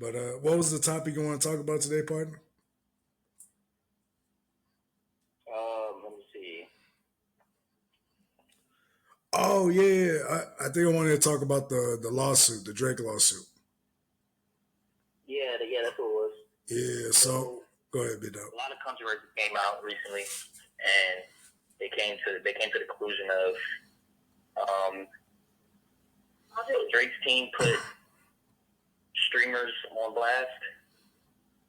But what was the topic you want to talk about today, partner? Let me see. Oh yeah, I think I wanted to talk about the lawsuit, the Drake lawsuit. Yeah, that's what it was. Yeah. So go ahead, big dog. A lot of controversy came out recently, and they came to the conclusion of Drake's team put streamers on blast,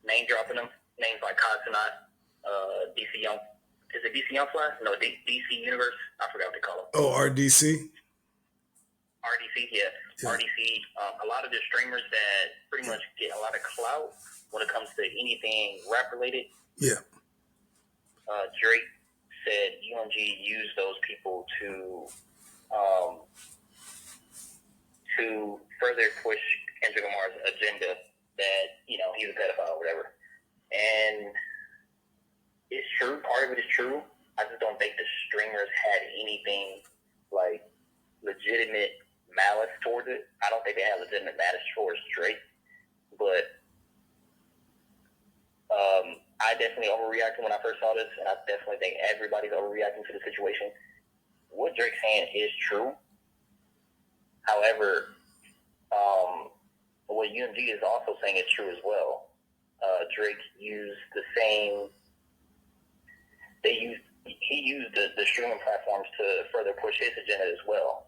name dropping them, names like Cosmonaut, DC Young. Is it DC Young Flash? No, DC Universe. I forgot what they call them. Oh, RDC. RDC, yeah. RDC. A lot of the streamers that pretty much get a lot of clout when it comes to anything rap related. Yeah. Drake said UMG used those people to further push Kendrick Lamar's agenda that, he's a pedophile or whatever. And it's true. Part of it is true. I just don't think the streamers had anything like legitimate malice towards it. I don't think they had legitimate malice towards Drake. But I definitely overreacted when I first saw this, and I definitely think everybody's overreacting to the situation. What Drake's saying is true. However, what UMG is also saying is true as well. Drake used the same. He used the streaming platforms to further push his agenda as well.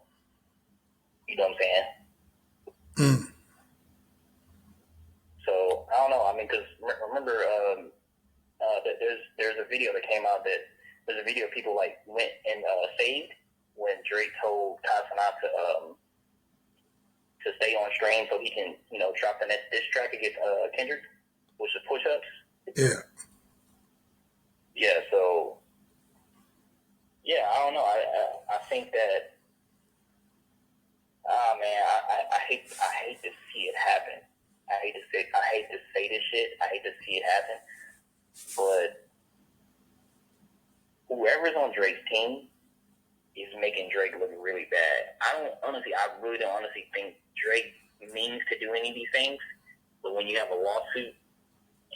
You know what I'm saying? So I don't know. I mean, because remember, there's a video that came out that there's a video of people like went and saved when Drake told Cosmonaut to stay on stream so he can drop the next diss track against Kendrick, which is push-ups. Yeah. Yeah. So yeah, I don't know. I think that. Man, I hate to see it happen. I hate to say this shit. I hate to see it happen. But whoever's on Drake's team is making Drake look really bad. I really don't honestly think Drake means to do any of these things. But when you have a lawsuit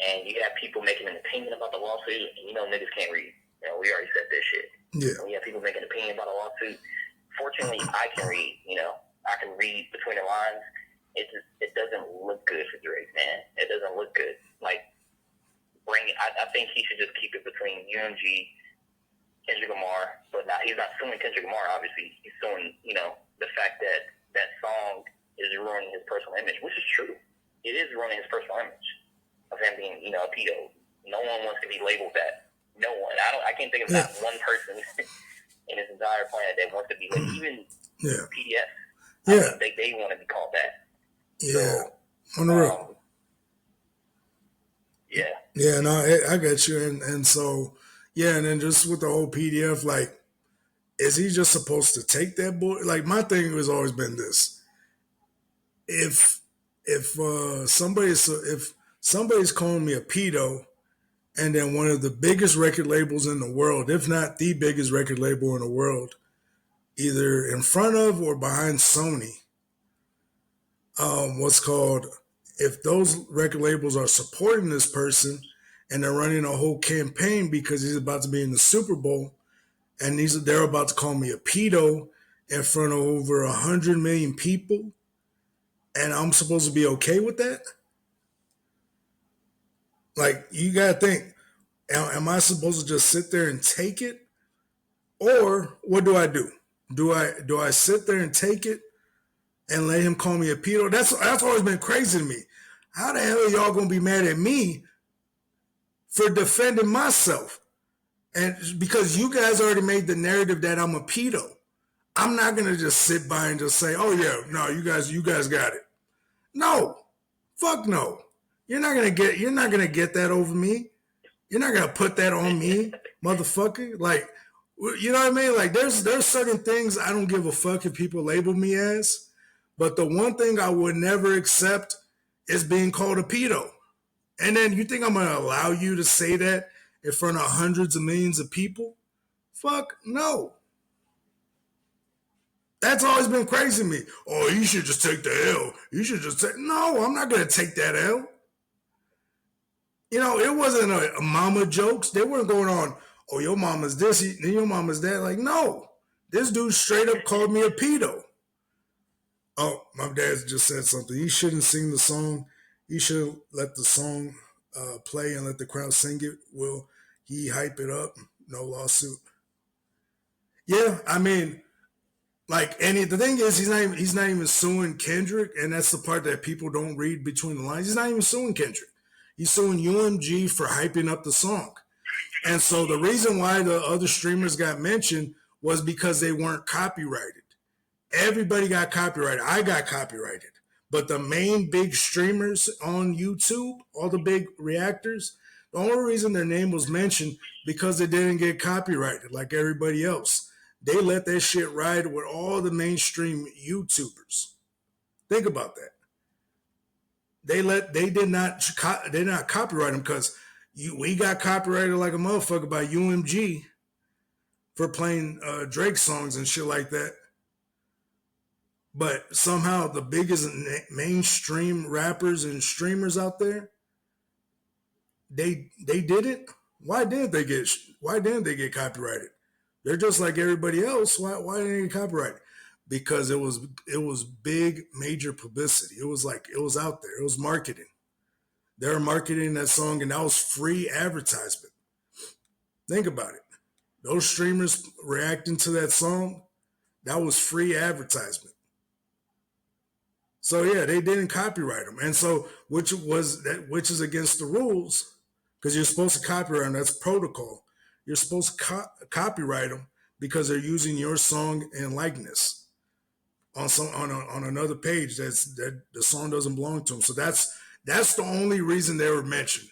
and you have people making an opinion about the lawsuit, and niggas can't read. We already said this shit. Yeah. When you have people making an opinion about a lawsuit, fortunately I can read. I can read between the lines. It doesn't look good for Drake, man. It doesn't look good. Like, I think he should just keep it between UMG, Kendrick Lamar, but he's not suing Kendrick Lamar, obviously. He's suing, the fact that that song is ruining his personal image, which is true. It is ruining his personal image of him being, a pedo. No one wants to be labeled that. No one. I can't think of not one person in this entire planet that wants to be labeled, even PDF. Yeah. They want to be called that. Yeah. So, on the real. Yeah. Yeah, no, I got you. And so, yeah, and then just with the whole PDF, like, is he just supposed to take that boy? Like, my thing has always been this. If somebody's calling me a pedo, and then one of the biggest record labels in the world, if not the biggest record label in the world, either in front of or behind Sony, if those record labels are supporting this person and they're running a whole campaign because he's about to be in the Super Bowl and they're about to call me a pedo in front of over 100 million people, and I'm supposed to be okay with that? Like, you gotta think, am I supposed to just sit there and take it? Or what do I do? Do I sit there and take it and let him call me a pedo? That's always been crazy to me. How the hell are y'all gonna be mad at me for defending myself? And because you guys already made the narrative that I'm a pedo, I'm not gonna just sit by and just say, "Oh yeah, no, you guys got it." No, fuck no. You're not gonna get that over me. You're not gonna put that on me, motherfucker. Like, you know what I mean? Like, there's certain things I don't give a fuck if people label me as, but the one thing I would never accept is being called a pedo. And then you think I'm gonna allow you to say that in front of hundreds of millions of people? Fuck no. That's always been crazy to me. Oh, you should just take the L. You should just take. No, I'm not gonna take that L. You know, it wasn't a mama jokes. They weren't going on. Oh, your mama's this, your mama's that. Like, no, this dude straight up called me a pedo. Oh, my dad just said something. He shouldn't sing the song. He should let the song play and let the crowd sing it. Will he hype it up? No lawsuit. Yeah, I mean, like, and the thing is, he's not even suing Kendrick, and that's the part that people don't read between the lines. He's not even suing Kendrick. He's suing UMG for hyping up the song. And so the reason why the other streamers got mentioned was because they weren't copyrighted. Everybody got copyrighted. I got copyrighted. But the main big streamers on YouTube, all the big reactors, the only reason their name was mentioned because they didn't get copyrighted like everybody else. They let that shit ride with all the mainstream YouTubers. Think about that. They did not copyright them because we got copyrighted like a motherfucker by UMG for playing Drake songs and shit like that. But somehow the biggest mainstream rappers and streamers out there, they did it. Why didn't they get copyrighted? They're just like everybody else. Why didn't they get copyrighted? Because it was big major publicity. It was out there. It was marketing. They were marketing that song, and that was free advertisement. Think about it. Those streamers reacting to that song, that was free advertisement. So yeah, they didn't copyright them, and so which is against the rules because you're supposed to copyright them. That's protocol. You're supposed to copyright them because they're using your song and likeness on another page that the song doesn't belong to them. So that's the only reason they were mentioned.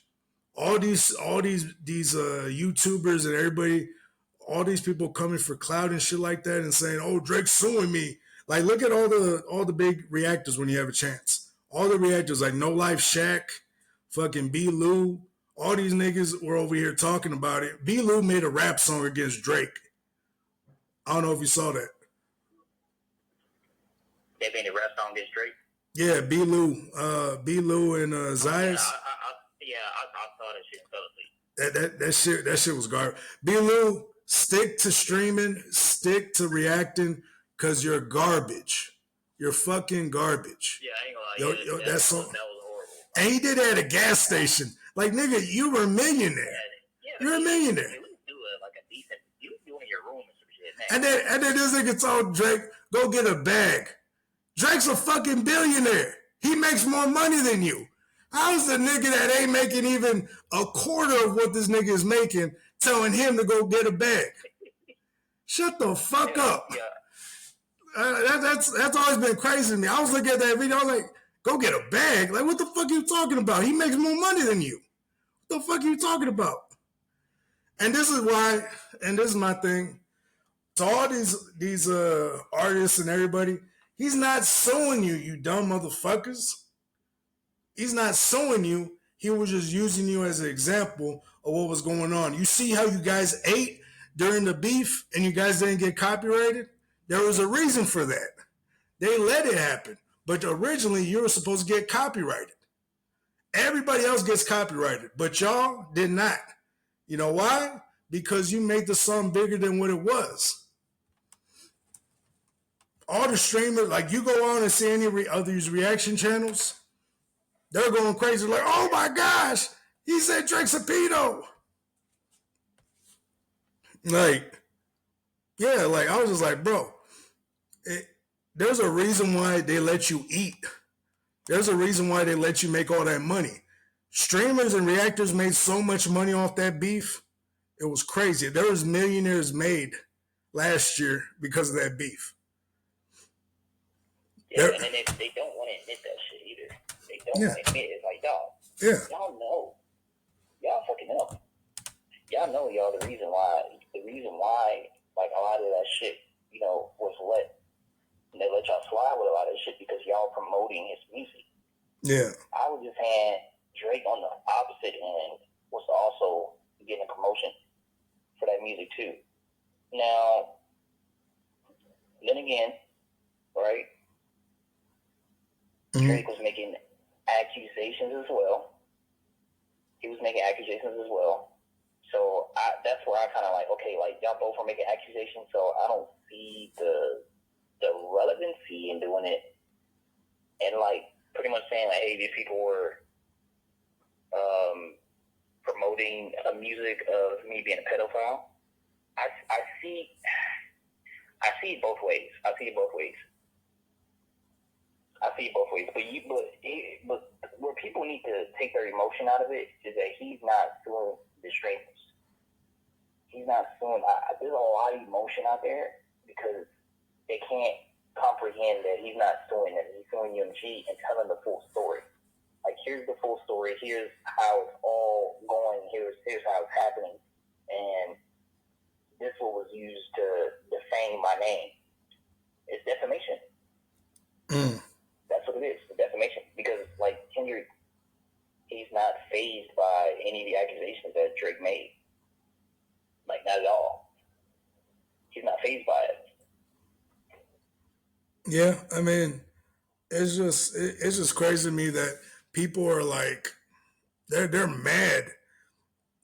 All these YouTubers and everybody, all these people coming for clout and shit like that and saying, "Oh, Drake's suing me." Like, look at all the big reactors when you have a chance. All the reactors like No Life Shaq, fucking B. Lou, all these niggas were over here talking about it. B. Lou made a rap song against Drake. I don't know if you saw that. They made a rap song against Drake? Yeah, B. Lou and Zayas. I saw that shit. That shit was garbage. B. Lou, stick to streaming, stick to reacting, cause you're garbage. You're fucking garbage. Yeah, I ain't gonna lie. That was horrible. And he did it at a gas station. Like, nigga, you were a millionaire. You're a millionaire. You do like a decent. You do in your room and some And shit. then this nigga told Drake, go get a bag. Drake's a fucking billionaire. He makes more money than you. How's the nigga that ain't making even a quarter of what this nigga is making telling him to go get a bag? Shut the fuck up. Yeah. That's always been crazy to me. I was looking at that video. I was like, go get a bag? Like, what the fuck are you talking about? He makes more money than you. What the fuck are you talking about? And this is why, and this is my thing. To all these artists and everybody, he's not suing you, you dumb motherfuckers. He's not suing you. He was just using you as an example of what was going on. You see how you guys ate during the beef and you guys didn't get copyrighted? There was a reason for that. They let it happen. But originally, you were supposed to get copyrighted. Everybody else gets copyrighted, but y'all did not. You know why? Because you made the song bigger than what it was. All the streamers, like, you go on and see any of these reaction channels, they're going crazy like, oh my gosh, he said Drake's a pedo. Like, yeah, like, I was just like, bro, there's a reason why they let you eat. There's a reason why they let you make all that money. Streamers and reactors made so much money off that beef. It was crazy. There was millionaires made last year because of that beef. Yeah, and then they don't want to admit that shit either. They don't want to admit it. It's like, y'all know. Y'all fucking know. Y'all know the reason why, like, a lot of that shit, was let. And they let y'all slide with a lot of shit because y'all promoting his music. Yeah. I was just saying Drake on the opposite end was also getting a promotion for that music too. Now, then again, right? Mm-hmm. Drake was making accusations as well. He was making accusations as well. So that's where I kind of like, okay, like y'all both are making accusations, so I don't see the relevancy in doing it. And like pretty much saying like, hey, these people were promoting a music of me being a pedophile. I see it both ways. I see it both ways. But where people need to take their emotion out of it is that he's not suing the strangers. He's not suing. There's a lot of emotion out there because they can't comprehend that he's not suing them. He's suing UMG and telling the full story. Like, here's the full story. Here's how it's all going. Here's how it's happening. And this was used to defame my name. It's defamation. That's what it is. It's defamation. Because, like, Kendrick, he's not fazed by any of the accusations that Drake made. Like, not at all. He's not fazed by it. Yeah, I mean, it's just crazy to me that people are like, they're mad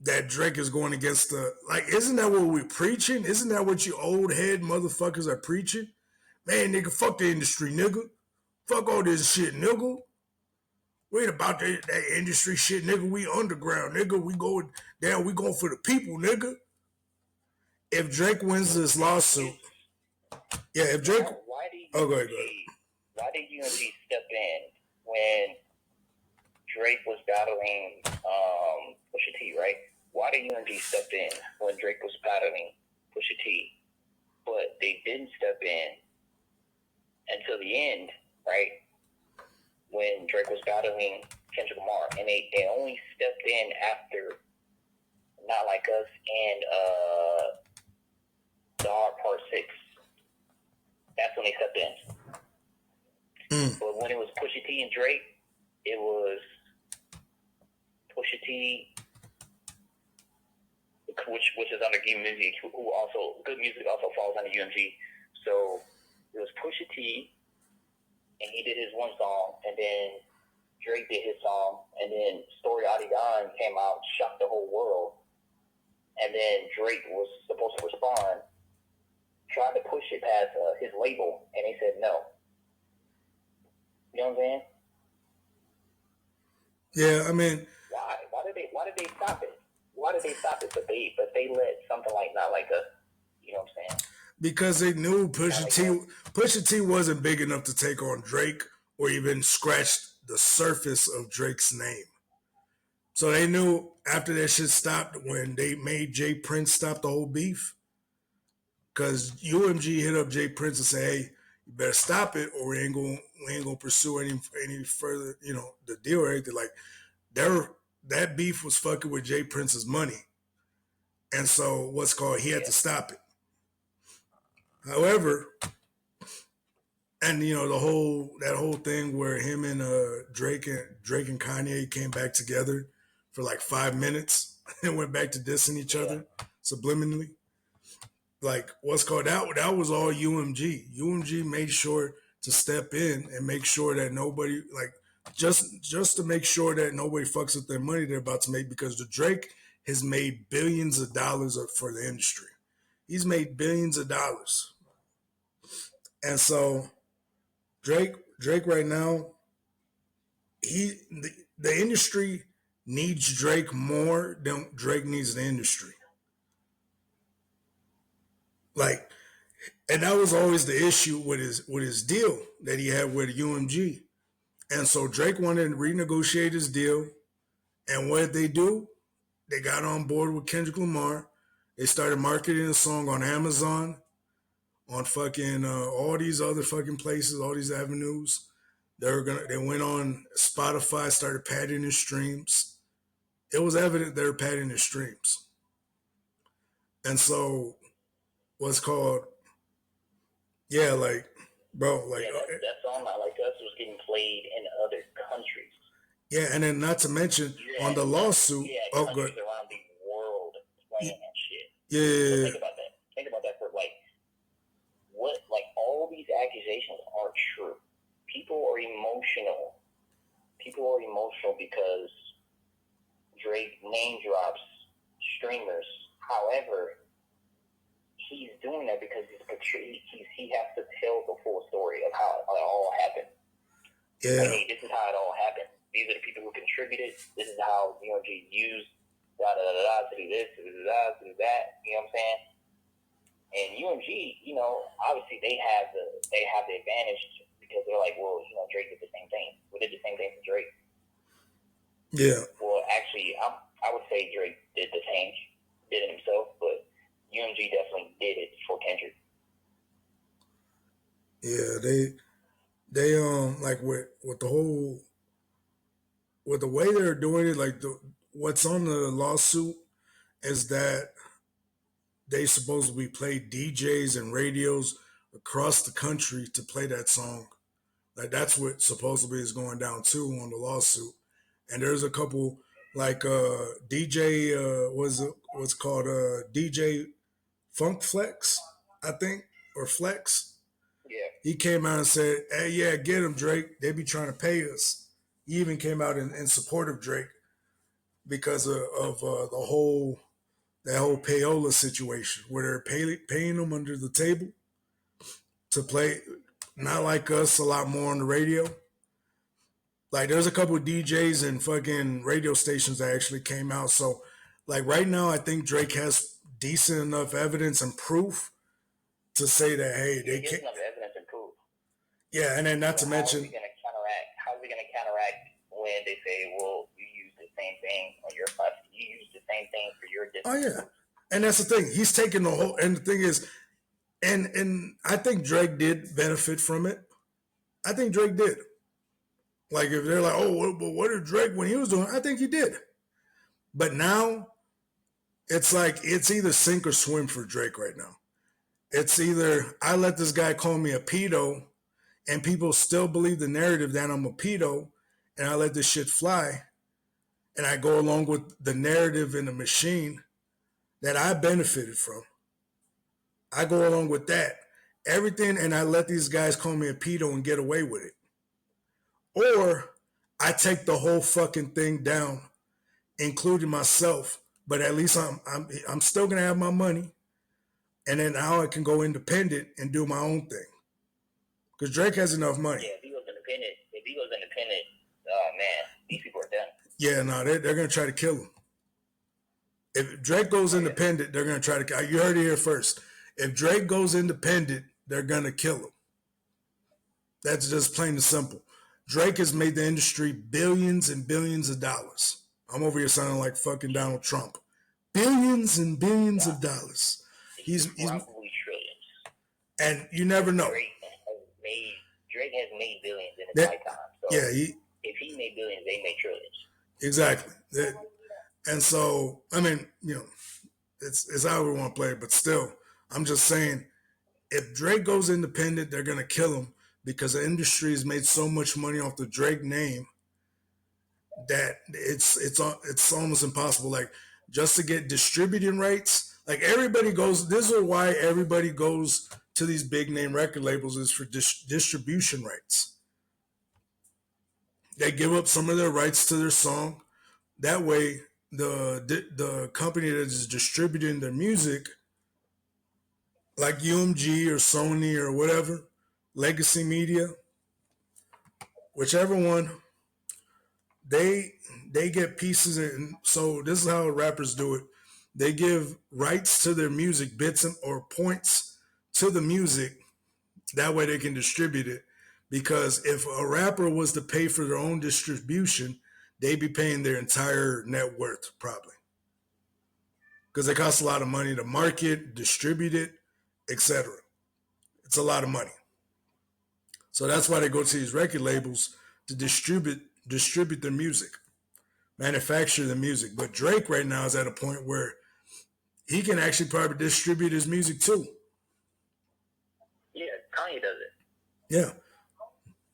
that Drake is going against the, like, isn't that what we're preaching? Isn't that what you old head motherfuckers are preaching? Man, nigga, fuck the industry, nigga. Fuck all this shit, nigga. We ain't about that industry shit, nigga. We underground, nigga. We going down. We going for the people, nigga. If Drake wins this lawsuit, yeah. If Drake, go ahead. Why did UMG step in when Drake was battling Pusha T, right? Why did UMG step in when Drake was battling Pusha T? But they didn't step in until the end, right? When Drake was battling Kendrick Lamar. And they only stepped in after Not Like Us and D.Y.O.R Part 6. That's when they stepped in. But when it was Pusha T and Drake, it was Pusha T, which is under Good Music, who also Good Music also falls under UMG. So it was Pusha T, and he did his one song, and then Drake did his song, and then Story Adi Don came out, shocked the whole world, and then Drake was supposed to respond, tried to push it past his label, and they said no. You know what I'm saying? Yeah, I mean, why did they stop it? Why did they stop it? But they let something like Not Like Us. You know what I'm saying? Because they knew Pusha T wasn't big enough to take on Drake or even scratch the surface of Drake's name. So they knew after that shit stopped when they made Jay Prince stop the whole beef. Because UMG hit up Jay Prince and say, "Hey, you better stop it, or we ain't gonna pursue any further, the deal or anything." Like, that beef was fucking with Jay Prince's money, and so he had to stop it. However, and that whole thing where him and Drake and Kanye came back together for like 5 minutes and went back to dissing each other subliminally. Like, that was all UMG. UMG made sure to step in and make sure that nobody, like, just to make sure that nobody fucks with their money they're about to make, because the Drake has made billions of dollars for the industry. He's made billions of dollars. And so Drake right now, the industry needs Drake more than Drake needs the industry. Like, and that was always the issue with his deal that he had with UMG. And so Drake wanted to renegotiate his deal. And what did they do? They got on board with Kendrick Lamar. They started marketing the song on Amazon, on fucking all these other fucking places, all these avenues. They went on Spotify, started padding his streams. It was evident they were padding his streams. And so like, bro, like, that song Not Like Us was getting played in other countries. Yeah, and then not to mention on the lawsuit. Countries around the world playing that shit. Yeah. So think about that. Think about that for like all these accusations aren't are emotional. People are emotional because Drake name drops streamers. However, he's doing that because he has to tell the full story of how it all happened. Yeah. Like, hey, this is how it all happened. These are the people who contributed. This is how UMG used to do this, to do that, to do that. You know what I'm saying? And UMG, obviously they have the advantage because they're like, well, Drake did the same thing. We did the same thing for Drake. Yeah. Well, actually, I would say Drake did it himself, but UMG definitely did it for Kendrick. Yeah, they like with the whole with the way they're doing it, like what's on the lawsuit is that they supposedly play DJs and radios across the country to play that song. Like that's what supposedly is going down too on the lawsuit. And there's a couple like DJ what's called DJ Funk Flex, I think, or Flex. Yeah. He came out and said, "Hey, yeah, get him, Drake. They be trying to pay us." He even came out in support of Drake because of the whole that whole payola situation where they're paying them under the table to play, not like us, a lot more on the radio. Like there's a couple of DJs and fucking radio stations that actually came out. So like right now, I think Drake has decent enough evidence and proof to say that hey, they can't. Enough evidence and proof. Yeah, and then not to mention, how are we going to counteract when they say, well, you use the same thing on your platform, you use the same thing for your oh yeah, and that's the thing. He's taking the whole, and the thing is, and I think Drake did benefit from it. I think Drake did. Like if they're like, oh, but what did Drake when he was doing? I think he did. But now it's like it's either sink or swim for Drake right now. It's either I let this guy call me a pedo, and people still believe the narrative that I'm a pedo, and I let this shit fly, and I go along with the narrative in the machine that I benefited from. I go along with that. Everything, and I let these guys call me a pedo and get away with it. Or I take the whole fucking thing down, including myself, but at least I'm still gonna have my money, and then now I can go independent and do my own thing. Because Drake has enough money. Yeah, if he goes independent, oh man, these people are done. Yeah, no, they're gonna try to kill him. If Drake goes independent, they're gonna try to. You heard it here first. If Drake goes independent, they're gonna kill him. That's just plain and simple. Drake has made the industry billions and billions of dollars. I'm over here sounding like fucking Donald Trump. Billions and billions of dollars. He's probably trillions. And you never know. Drake has made billions in his lifetime. So yeah, if he made billions, they made trillions. Exactly. And so, I mean, it's how we want to play it, but still, I'm just saying, if Drake goes independent, they're gonna kill him because the industry has made so much money off the Drake name that it's almost impossible. Like just to get distributing rights, like everybody goes. This is why everybody goes to these big name record labels is for distribution rights. They give up some of their rights to their song. That way, the company that is distributing their music, like UMG or Sony or whatever, Legacy Media, whichever one, they get pieces. And so this is how rappers do it. They give rights to their music, bits or points to the music. That way they can distribute it. Because if a rapper was to pay for their own distribution, they'd be paying their entire net worth probably. Because it costs a lot of money to market, distribute it, etc. It's a lot of money. So that's why they go to these record labels to distribute their music, manufacture the music. But Drake right now is at a point where he can actually probably distribute his music too. Yeah, Kanye does it. Yeah.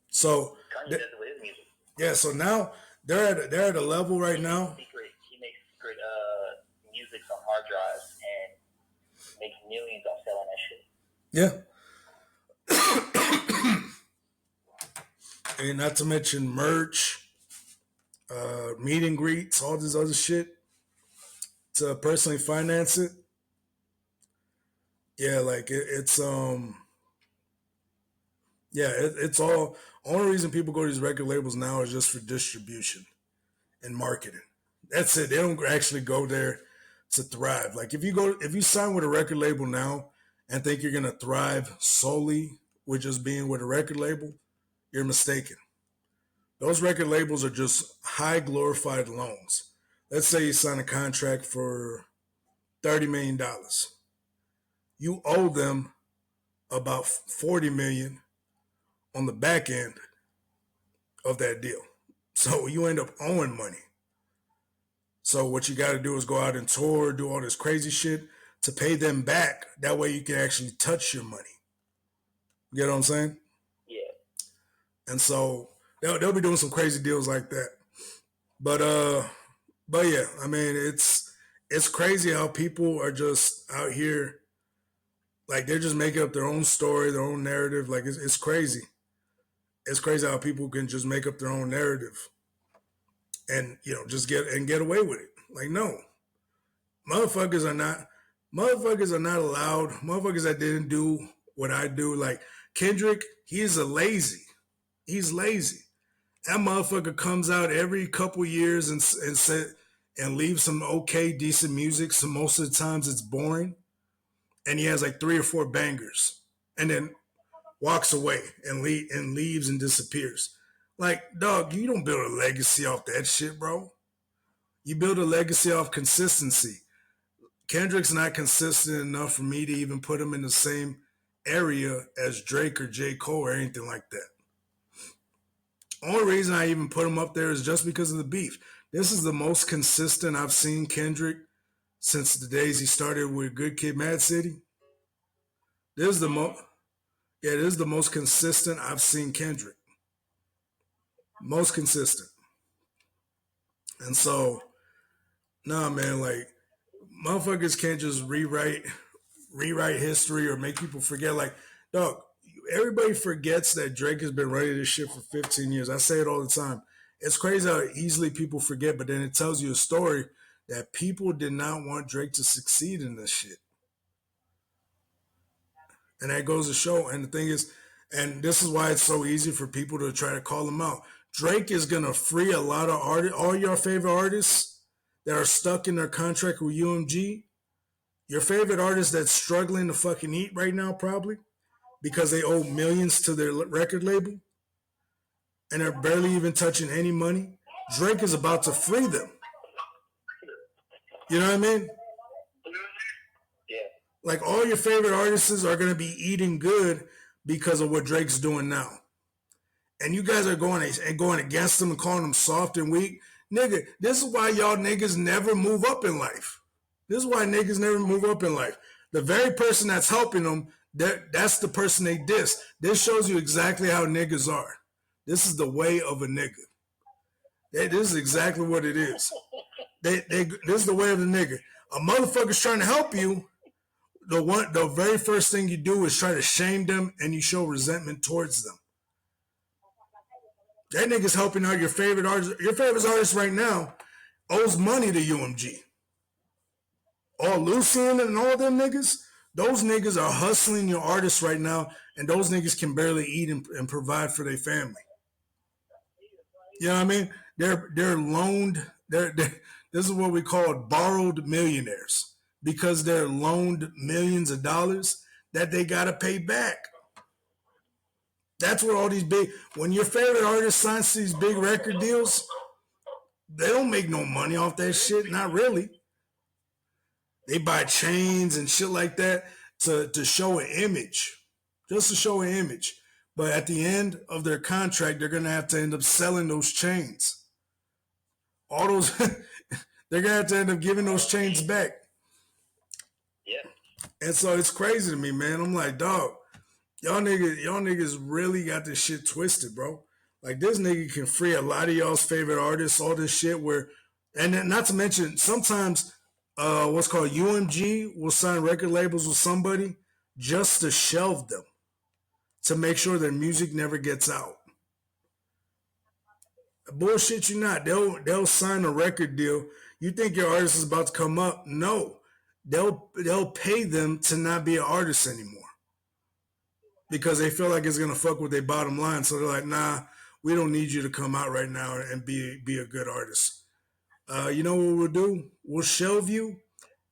So Kanye does it with his music. Yeah, so now they're at a level right now. He makes secret music on hard drives and makes millions off selling that shit. Yeah. And not to mention merch, meet and greets, all this other shit to personally finance it. Yeah, like it's all. Only reason people go to these record labels now is just for distribution and marketing. That's it. They don't actually go there to thrive. Like if you sign with a record label now and think you're gonna thrive solely with just being with a record label, you're mistaken. Those record labels are just high glorified loans. Let's say you sign a contract for $30 million. You owe them about 40 million on the back end of that deal. So you end up owing money. So what you got to do is go out and tour, do all this crazy shit to pay them back. That way you can actually touch your money. You get what I'm saying? Yeah. And so they'll be doing some crazy deals like that. But yeah, I mean it's crazy how people are just out here like they're just making up their own story, their own narrative. Like it's crazy. It's crazy how people can just make up their own narrative and just get away with it. Like no, motherfuckers are not motherfuckers are not allowed. Motherfuckers that didn't do what I do, like Kendrick, he's he's lazy. That motherfucker comes out every couple years and leaves some okay decent music. So most of the times it's boring, and he has like 3 or 4 bangers, and then walks away and leaves and disappears. Like dog, you don't build a legacy off that shit, bro. You build a legacy off consistency. Kendrick's not consistent enough for me to even put him in the same area as Drake or J. Cole or anything like that. Only reason I even put him up there is just because of the beef. This is the most consistent I've seen Kendrick since the days he started with Good Kid, Mad City. This is the most, yeah, this is the most consistent I've seen Kendrick. Most consistent. And so, nah, man, like motherfuckers can't just rewrite history or make people forget. Like, dog, everybody forgets that Drake has been running this shit for 15 years. I say it all the time. It's crazy how easily people forget, but then it tells you a story that people did not want Drake to succeed in this shit. And that goes to show. And the thing is, and this is why it's so easy for people to try to call him out. Drake is gonna free a lot of artists, all your favorite artists that are stuck in their contract with UMG. Your favorite artist that's struggling to fucking eat right now, probably because they owe millions to their record label and they're barely even touching any money. Drake is about to free them. You know what I mean? Yeah. Like all your favorite artists are gonna be eating good because of what Drake's doing now. And you guys are going against them and calling them soft and weak. Nigga, this is why y'all niggas never move up in life. This is why niggas never move up in life. The very person that's helping them, that's the person they diss. This shows you exactly how niggas are. This is the way of a nigga. This is exactly what it is. This is the way of the nigga. A motherfucker's trying to help you. The very first thing you do is try to shame them and you show resentment towards them. That nigga's helping out your favorite artist. Your favorite artist right now owes money to UMG. All Lucian and all them niggas, those niggas are hustling your artists right now, and those niggas can barely eat and provide for their family. You know what I mean? They're loaned. This is what we call borrowed millionaires because they're loaned millions of dollars that they gotta pay back. That's what all these when your favorite artist signs these big record deals, they don't make no money off that shit. Not really. They buy chains and shit like that to show an image, just to show an image. But at the end of their contract, they're gonna have to end up selling those chains. All those, they're gonna have to end up giving those chains back. Yeah. And so it's crazy to me, man. I'm like, dog, y'all niggas really got this shit twisted, bro. Like this nigga can free a lot of y'all's favorite artists, all this shit where, and then not to mention sometimes what's called UMG will sign record labels with somebody just to shelve them, to make sure their music never gets out. Bullshit you not. They'll sign a record deal. You think your artist is about to come up? No. They'll pay them to not be an artist anymore because they feel like it's gonna fuck with their bottom line. So they're like, nah, we don't need you to come out right now and be a good artist. You know what we'll do? We'll shelve you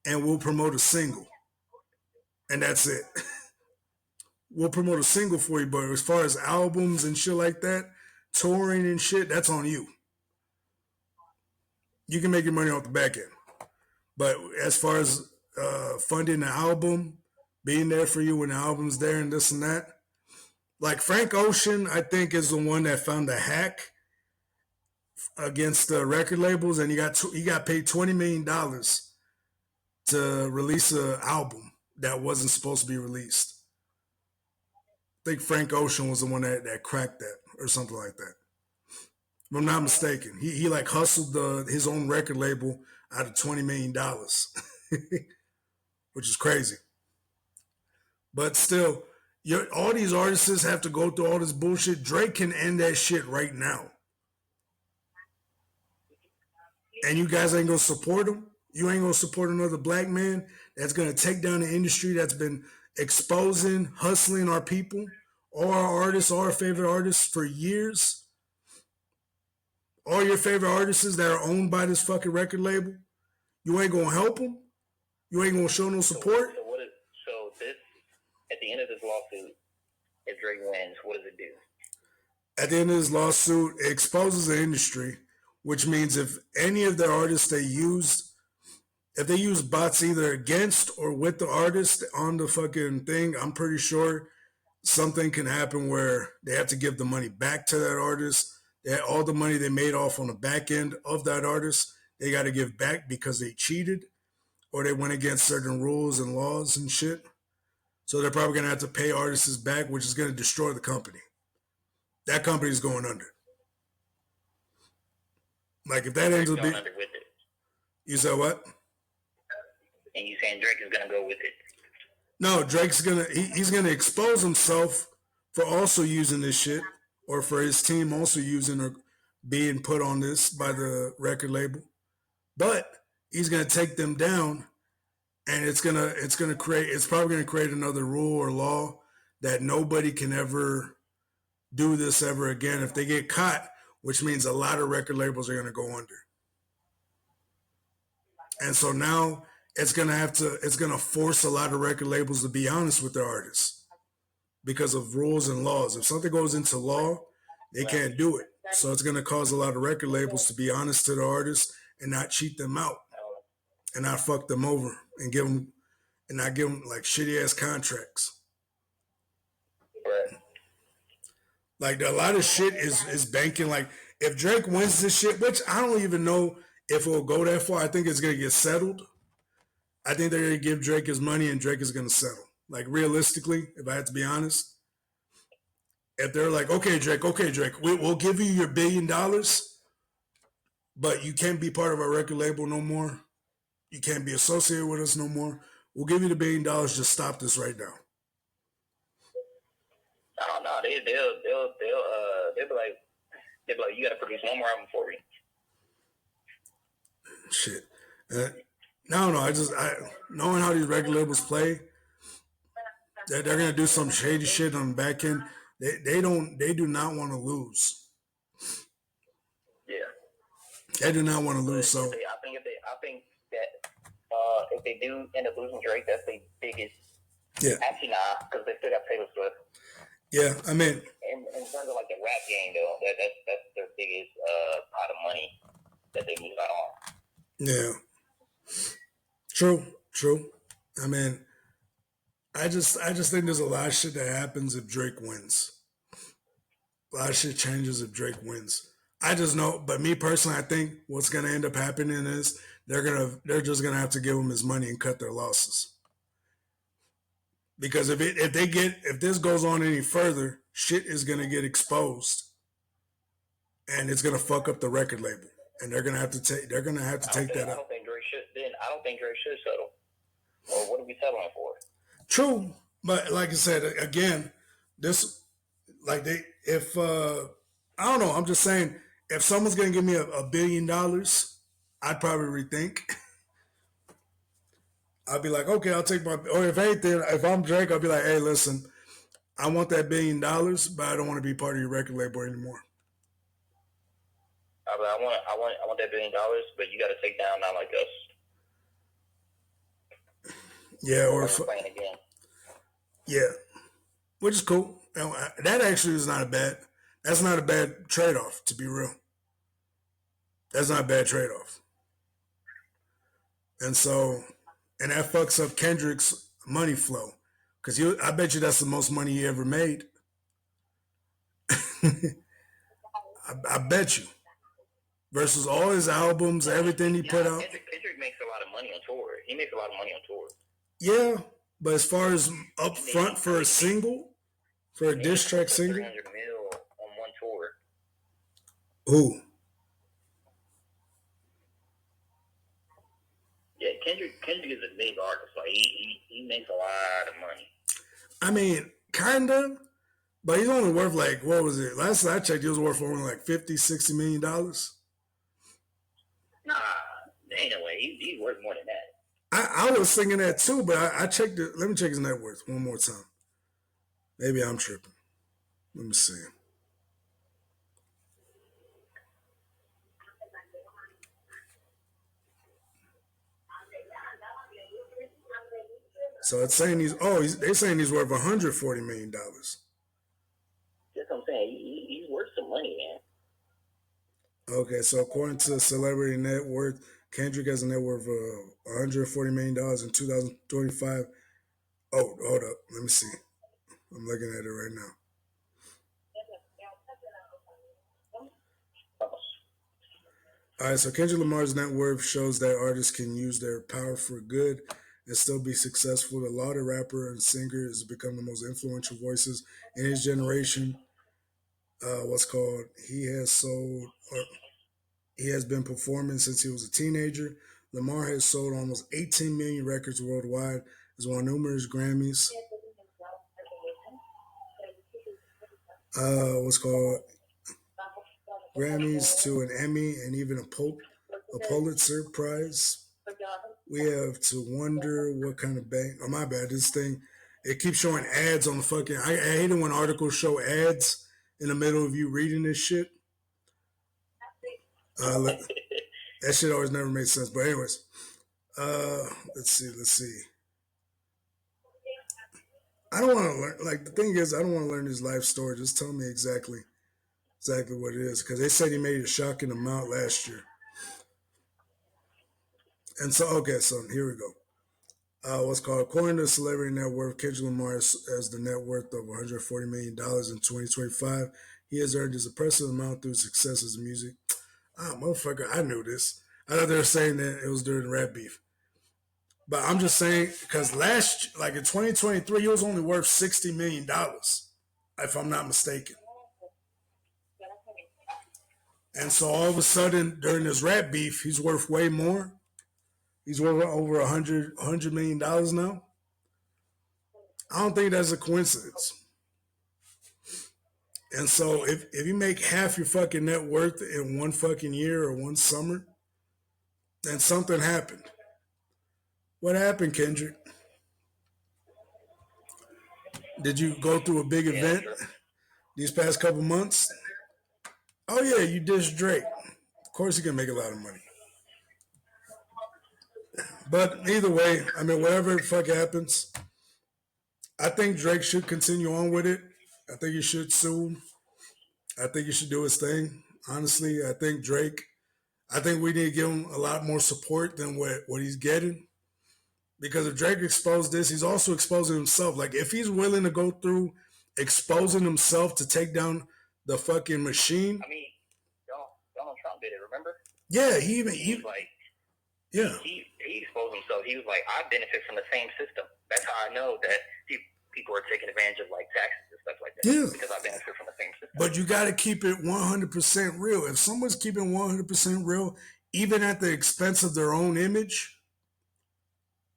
and we'll promote a single, and that's it. We'll promote a single for you, but as far as albums and shit like that, touring and shit, that's on you. You can make your money off the back end. But as far as funding the album, being there for you when the album's there and this and that, like Frank Ocean, I think is the one that found the hack against the record labels, and he got paid $20 million to release an album that wasn't supposed to be released. I think Frank Ocean was the one that cracked that or something like that. If I'm not mistaken, he like hustled his own record label out of $20 million, which is crazy. But still, all these artists have to go through all this bullshit. Drake can end that shit right now, and you guys ain't gonna support him. You ain't gonna support another black man that's gonna take down the industry that's been exposing, hustling our people, all our artists, all our favorite artists for years. All your favorite artists that are owned by this fucking record label. You ain't gonna help them. You ain't gonna show no support. So this at the end of this lawsuit, if Drake wins, what does it do? At the end of this lawsuit, it exposes the industry, which means if any of the artists they used, if they use bots either against or with the artist on the fucking thing, I'm pretty sure something can happen where they have to give the money back to that artist. All the money they made off on the back end of that artist, they got to give back because they cheated or they went against certain rules and laws and shit. So they're probably going to have to pay artists back, which is going to destroy the company. That company's going under. Like if that ends up being, under with it. You said what? And you saying Drake is going to go with it? No, Drake's he's gonna expose himself for also using this shit, or for his team also using or being put on this by the record label. But he's gonna take them down, and it's probably gonna create another rule or law that nobody can ever do this ever again if they get caught, which means a lot of record labels are gonna go under. And so now it's gonna force a lot of record labels to be honest with their artists because of rules and laws. If something goes into law, they can't do it. So it's gonna cause a lot of record labels to be honest to the artists and not cheat them out and not fuck them over and not give them like shitty ass contracts. Like a lot of shit is banking. Like if Drake wins this shit, which I don't even know if it will go that far, I think it's gonna get settled. I think they're going to give Drake his money and Drake is going to settle. Like realistically, if I had to be honest, if they're like, okay, Drake, we'll give you your $1 billion, but you can't be part of our record label no more. You can't be associated with us no more. We'll give you the $1 billion. Just stop this right now. No, they'll be like, you got to produce one more album for me. Shit. No, knowing how these record labels play, they're gonna do some shady shit on the back end. They do not want to lose. Yeah, they do not want to lose. So I think that if they do end up losing Drake, that's the biggest. Yeah. Actually, nah, because they still got Taylor Swift. Yeah, I mean, in terms of like the rap game, though, that's their biggest pot of money that they lose out on. Yeah. True. I mean, I just think there's a lot of shit that happens if Drake wins. A lot of shit changes if Drake wins. I just know, but me personally, I think what's gonna end up happening is they're just gonna have to give him his money and cut their losses. Because if this goes on any further, shit is gonna get exposed, and it's gonna fuck up the record label, and they're gonna have to take that up. I don't think Drake should settle. Or what are we settling for? True, but like I said again, I don't know. I'm just saying if someone's gonna give me $1 billion, I'd probably rethink. I'd be like, okay, I'll take my. Or if anything, if I'm Drake, I'll be like, hey, listen, I want that $1 billion, but I don't want to be part of your record label anymore. I want that $1 billion, but you got to take down Not Like Us. Yeah, or playing again. Yeah, which is cool. That actually is not a bad. That's not a bad trade off. To be real, that's not a bad trade off. And so, and that fucks up Kendrick's money flow because I bet you that's the most money he ever made. I bet you. Versus all his albums, everything he put out. Kendrick makes a lot of money on tour. He makes a lot of money on tour. Yeah, but as far as up front for a single, for a diss track single, 300 mil on one tour. Who? Yeah, Kendrick is a big artist. Like he makes a lot of money. I mean, kinda, but he's only worth like, what was it? Last I checked, he was worth only like $50-60 million. Nah, there ain't no way. He's worth more than that. I was thinking that too, but I checked it. Let me check his net worth one more time. Maybe I'm tripping. Let me see. So it's saying they're saying he's worth $140 million. That's what I'm saying. He's worth some money, man. Okay, so according to Celebrity Net Worth, Kendrick has a net worth of $140 million in 2025. Oh, hold up. Let me see. I'm looking at it right now. All right, so Kendrick Lamar's net worth shows that artists can use their power for good and still be successful. The lauded rapper and singer has become the most influential voices in his generation. He has been performing since he was a teenager. Lamar has sold almost 18 million records worldwide, has won numerous Grammys. Grammys to an Emmy and even a Pulitzer Prize. We have to wonder what kind of bank. Oh, my bad. This thing, it keeps showing ads on the fucking. I hate it when articles show ads in the middle of you reading this shit. That shit always never made sense. But anyways, let's see. I don't want to learn. Like the thing is, I don't want to learn his life story. Just tell me exactly what it is, because they said he made a shocking amount last year. And so, okay, so here we go. According to Celebrity Net Worth, Kendrick Lamar has the net worth of $140 million in 2025. He has earned his impressive amount through successes in music. Motherfucker, I knew this. I thought they were saying that it was during rap beef. But I'm just saying, because like in 2023, he was only worth $60 million, if I'm not mistaken. And so all of a sudden, during this rap beef, he's worth way more. He's worth over $100 million now. I don't think that's a coincidence. And so if you make half your fucking net worth in one fucking year or one summer, then something happened. What happened, Kendrick? Did you go through a big event these past couple months? Oh yeah, you dissed Drake. Of course he can make a lot of money. But either way, I mean, whatever the fuck happens, I think Drake should continue on with it. I think he should sue. I think he should do his thing. Honestly, I think we need to give him a lot more support than what he's getting. Because if Drake exposed this, he's also exposing himself. Like, if he's willing to go through exposing himself to take down the fucking machine. I mean, Donald Trump did it, remember? Yeah, he exposed himself. He was like, I benefit from the same system. That's how I know that people are taking advantage of like taxes and stuff like that. Yeah. Because I benefit from the same system. But you got to keep it 100% real. If someone's keeping 100% real, even at the expense of their own image,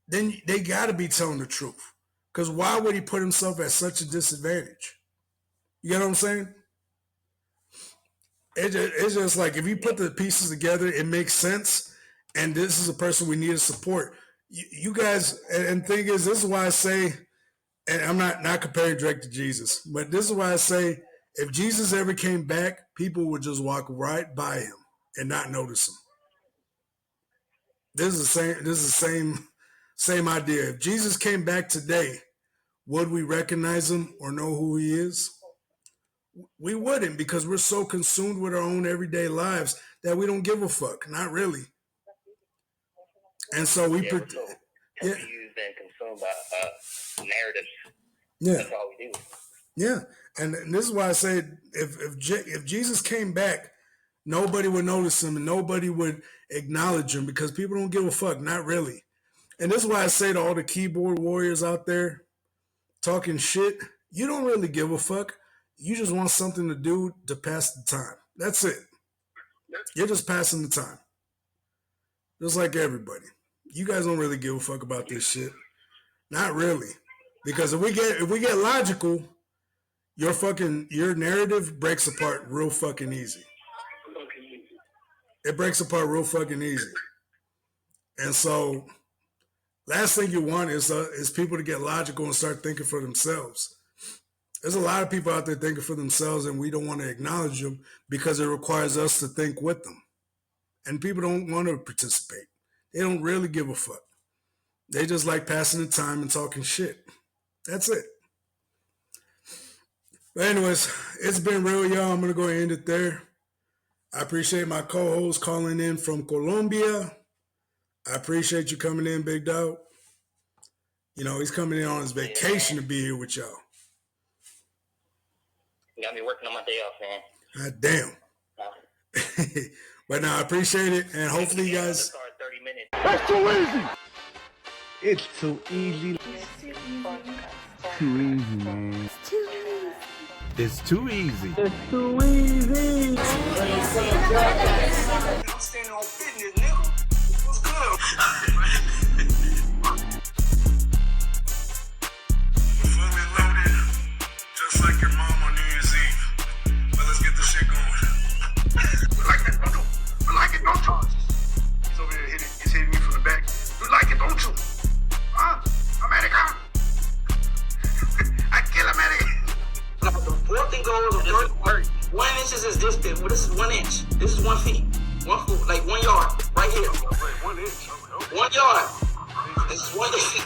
then they got to be telling the truth. Because why would he put himself at such a disadvantage? You get what I'm saying? It's just like if you put the pieces together, it makes sense. And this is a person we need to support. You guys, and thing is, this is why I say, and I'm not comparing Drake to Jesus, but this is why I say, if Jesus ever came back, people would just walk right by him and not notice him. This is the same idea. If Jesus came back today, would we recognize him or know who he is? We wouldn't, because we're so consumed with our own everyday lives that we don't give a fuck. Not really. And so we're so confused and consumed by narratives. Yeah. That's all we do. Yeah. And this is why I say, if Jesus came back, nobody would notice him and nobody would acknowledge him, because people don't give a fuck. Not really. And this is why I say to all the keyboard warriors out there talking shit, you don't really give a fuck. You just want something to do to pass the time. That's it. You're just passing the time. Just like everybody. You guys don't really give a fuck about this shit. Not really. Because if we get logical, your narrative breaks apart real fucking easy. It breaks apart real fucking easy. And so, last thing you want is people to get logical and start thinking for themselves. There's a lot of people out there thinking for themselves, and we don't want to acknowledge them because it requires us to think with them. And people don't want to participate. They don't really give a fuck. They just like passing the time and talking shit. That's it. But anyways, it's been real, y'all. I'm going to go ahead and end it there. I appreciate my co-host calling in from Colombia. I appreciate you coming in, Big Dog. You know, he's coming in on his vacation to be here with y'all. You got me working on my day off, man. God damn. But no, I appreciate it, and hopefully you guys. 30 minutes. That's too easy. It's too easy. Too easy, man. It's too easy. It's too easy. I'm standing on business, nigga. What's good? Fully loaded, just like your mom on New Year's Eve. But let's get this shit going. We like that, don't you? We like it, don't you? He's over there he's hitting me from the back. You like it, don't you? Huh? America? I kill America. The fourth thing goes, 1 inch is this big. Well, this is 1 inch. This is 1 feet. 1 foot, like 1 yard, right here. 1 inch. 1 yard. This is 1 inch.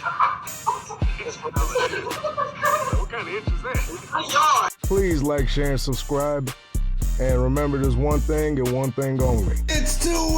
What kind of inch is that? 1 yard. Please like, share, and subscribe. And remember, there's one thing and one thing only. It's too